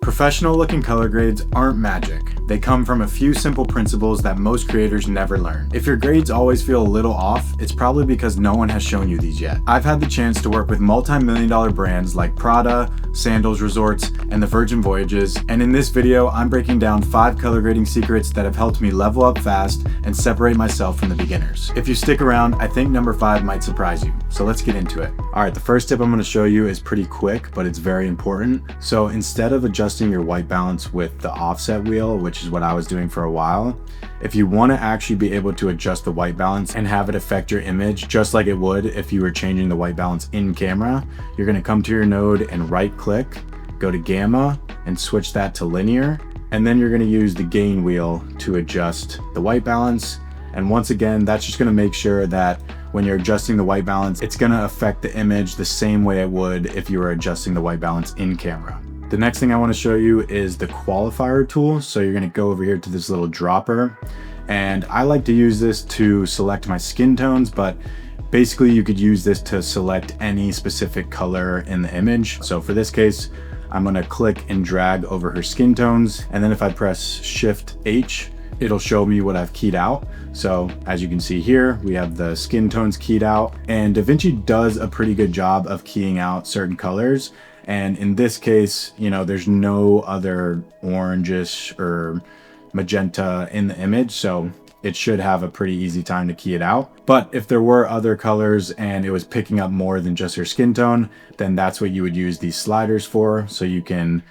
Professional looking color grades aren't magic. They come from a few simple principles that most creators never learn. If your grades always feel a little off, it's probably because no one has shown you these yet. I've had the chance to work with multi-million-dollar brands like Prada, Sandals Resorts, and the Virgin Voyages, and in this video, I'm breaking down 5 color grading secrets that have helped me level up fast and separate myself from the beginners. If you stick around, I think number 5 might surprise you, so let's get into it. Alright, the first tip I'm going to show you is pretty quick, but it's very important. So instead of adjusting your white balance with the offset wheel, which is what I was doing for a while, if you want to actually be able to adjust the white balance and have it affect your image just like it would if you were changing the white balance in camera, you're going to come to your node and right click, go to gamma and switch that to linear, and then you're going to use the gain wheel to adjust the white balance. And once again, that's just going to make sure that when you're adjusting the white balance, it's going to affect the image the same way it would if you were adjusting the white balance in camera. The next thing I want to show you is the qualifier tool. So you're going to go over here to this little dropper, and I like to use this to select my skin tones, but basically you could use this to select any specific color in the image. So for this case, I'm going to click and drag over her skin tones, and then if I press Shift H, it'll show me what I've keyed out. So as you can see here, we have the skin tones keyed out, and DaVinci does a pretty good job of keying out certain colors. And in this case, you know, there's no other orangish or magenta in the image, so it should have a pretty easy time to key it out. But if there were other colors and it was picking up more than just your skin tone, then that's what you would use these sliders for. So you can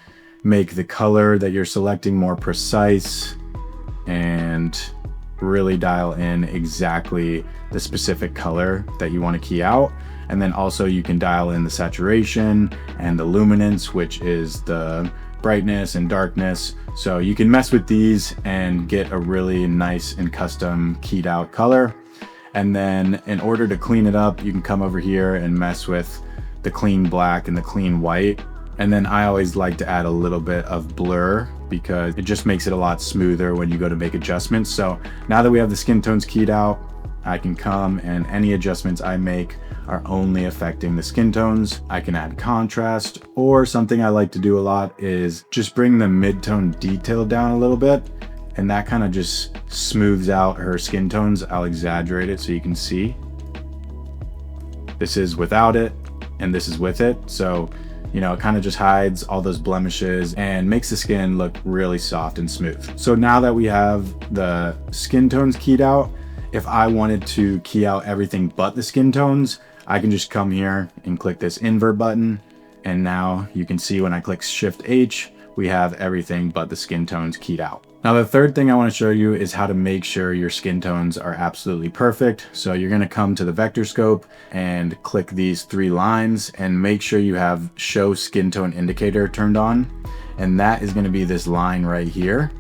make the color that you're selecting more precise and really dial in exactly the specific color that you want to key out. And then also you can dial in the saturation and the luminance, which is the brightness and darkness. So you can mess with these and get a really nice and custom keyed out color. And then in order to clean it up, you can come over here and mess with the clean black and the clean white. And then I always like to add a little bit of blur because it just makes it a lot smoother when you go to make adjustments. So now that we have the skin tones keyed out, I can come and any adjustments I make are only affecting the skin tones. I can add contrast, or something I like to do a lot is just bring the mid-tone detail down a little bit, and that kind of just smooths out her skin tones. I'll exaggerate it so you can see. This is without it and this is with it. So, you know, it kind of just hides all those blemishes and makes the skin look really soft and smooth. So now that we have the skin tones keyed out, if I wanted to key out everything but the skin tones, I can just come here and click this invert button. And now you can see when I click Shift H, we have everything but the skin tones keyed out. Now the third thing I want to show you is how to make sure your skin tones are absolutely perfect. So you're going to come to the vector scope and click these 3 lines and make sure you have Show Skin Tone Indicator turned on. And that is going to be this line right here.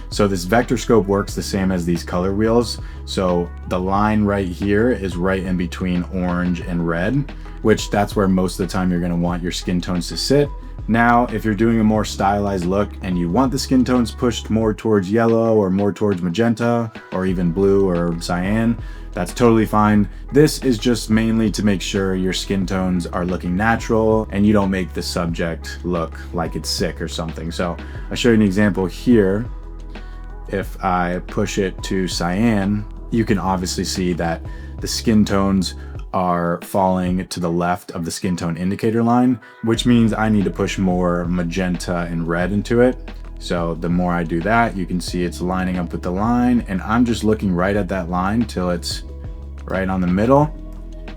So this vector scope works the same as these color wheels. So the line right here is right in between orange and red, which that's where most of the time you're going to want your skin tones to sit. Now, if you're doing a more stylized look and you want the skin tones pushed more towards yellow or more towards magenta or even blue or cyan, that's totally fine. This is just mainly to make sure your skin tones are looking natural and you don't make the subject look like it's sick or something. So I'll show you an example here. If I push it to cyan, you can obviously see that the skin tones are falling to the left of the skin tone indicator line, which means I need to push more magenta and red into it. So the more I do that, you can see it's lining up with the line, and I'm just looking right at that line till it's right on the middle.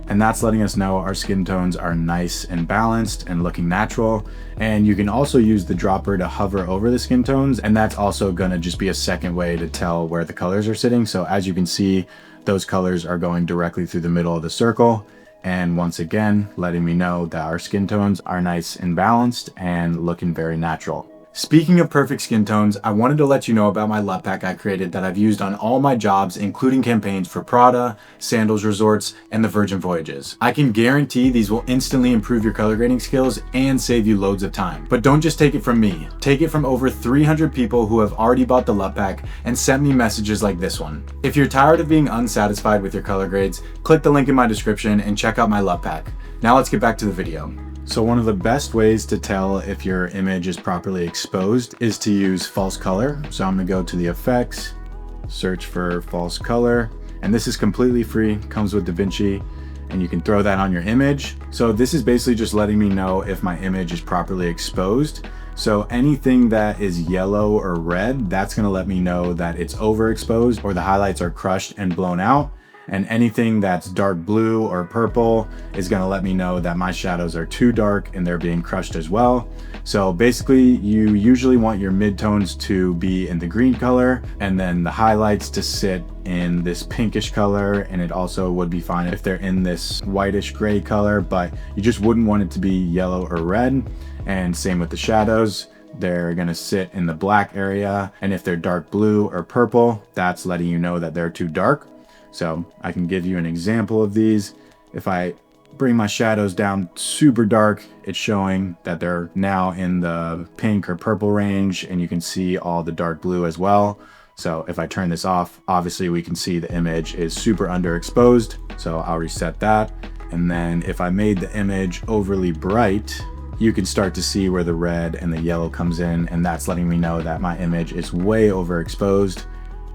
And that's letting us know our skin tones are nice and balanced and looking natural. And you can also use the dropper to hover over the skin tones, and that's also gonna just be a second way to tell where the colors are sitting. So as you can see, those colors are going directly through the middle of the circle. And once again, letting me know that our skin tones are nice and balanced and looking very natural. Speaking of perfect skin tones, I wanted to let you know about my LUT pack I created that I've used on all my jobs, including campaigns for Prada, Sandals Resorts, and the Virgin Voyages. I can guarantee these will instantly improve your color grading skills and save you loads of time. But don't just take it from me. Take it from over 300 people who have already bought the LUT pack and sent me messages like this one. If you're tired of being unsatisfied with your color grades, click the link in my description and check out my LUT pack. Now let's get back to the video. So one of the best ways to tell if your image is properly exposed is to use false color. So I'm gonna go to the effects, search for false color, and this is completely free, comes with DaVinci, and you can throw that on your image. So this is basically just letting me know if my image is properly exposed. So anything that is yellow or red, that's gonna let me know that it's overexposed or the highlights are crushed and blown out. And anything that's dark blue or purple is gonna let me know that my shadows are too dark and they're being crushed as well. So basically, you usually want your midtones to be in the green color and then the highlights to sit in this pinkish color, and it also would be fine if they're in this whitish gray color, but you just wouldn't want it to be yellow or red. And same with the shadows. They're gonna sit in the black area, and if they're dark blue or purple, that's letting you know that they're too dark. So I can give you an example of these. If I bring my shadows down super dark, it's showing that they're now in the pink or purple range, and you can see all the dark blue as well. So if I turn this off, obviously we can see the image is super underexposed. So I'll reset that. And then if I made the image overly bright, you can start to see where the red and the yellow comes in, and that's letting me know that my image is way overexposed.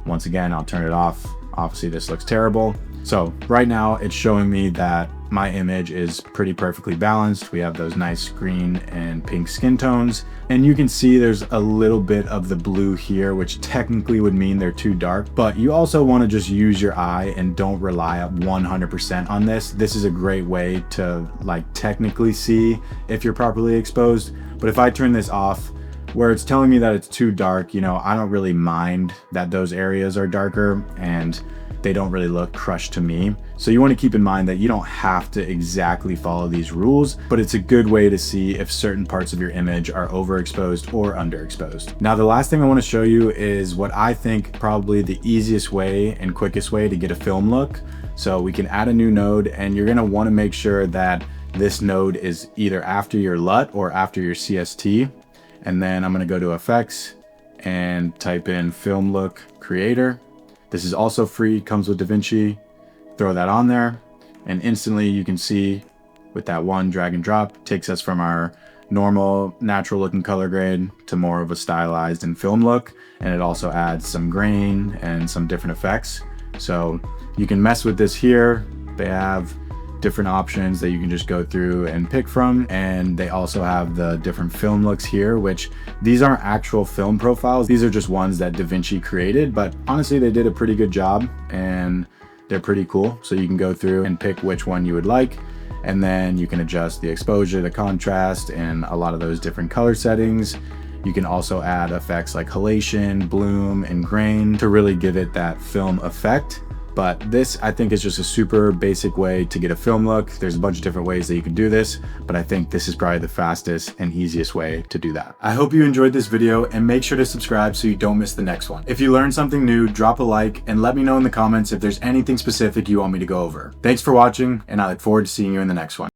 Once again, I'll turn it off. Obviously this looks terrible. So right now it's showing me that my image is pretty perfectly balanced. We have those nice green and pink skin tones, and you can see there's a little bit of the blue here, which technically would mean they're too dark, but you also want to just use your eye and don't rely 100% on this. This is a great way to like technically see if you're properly exposed. But if I turn this off, where it's telling me that it's too dark, you know, I don't really mind that those areas are darker and they don't really look crushed to me. So you want to keep in mind that you don't have to exactly follow these rules, but it's a good way to see if certain parts of your image are overexposed or underexposed. Now, the last thing I want to show you is what I think probably the easiest way and quickest way to get a film look. So we can add a new node, and you're going to want to make sure that this node is either after your LUT or after your CST. And then I'm gonna go to effects and type in film look creator. This is also free, comes with DaVinci. Throw that on there, and instantly you can see with that one drag and drop, takes us from our normal natural looking color grade to more of a stylized and film look. And it also adds some grain and some different effects. So you can mess with this here. They have different options that you can just go through and pick from, and they also have the different film looks here, which these aren't actual film profiles. These are just ones that DaVinci created, but honestly they did a pretty good job and they're pretty cool. So you can go through and pick which one you would like, and then you can adjust the exposure, the contrast, and a lot of those different color settings. You can also add effects like halation, bloom, and grain to really give it that film effect. But this, I think, is just a super basic way to get a film look. There's a bunch of different ways that you can do this, but I think this is probably the fastest and easiest way to do that. I hope you enjoyed this video, and make sure to subscribe so you don't miss the next one. If you learned something new, drop a like and let me know in the comments if there's anything specific you want me to go over. Thanks for watching, and I look forward to seeing you in the next one.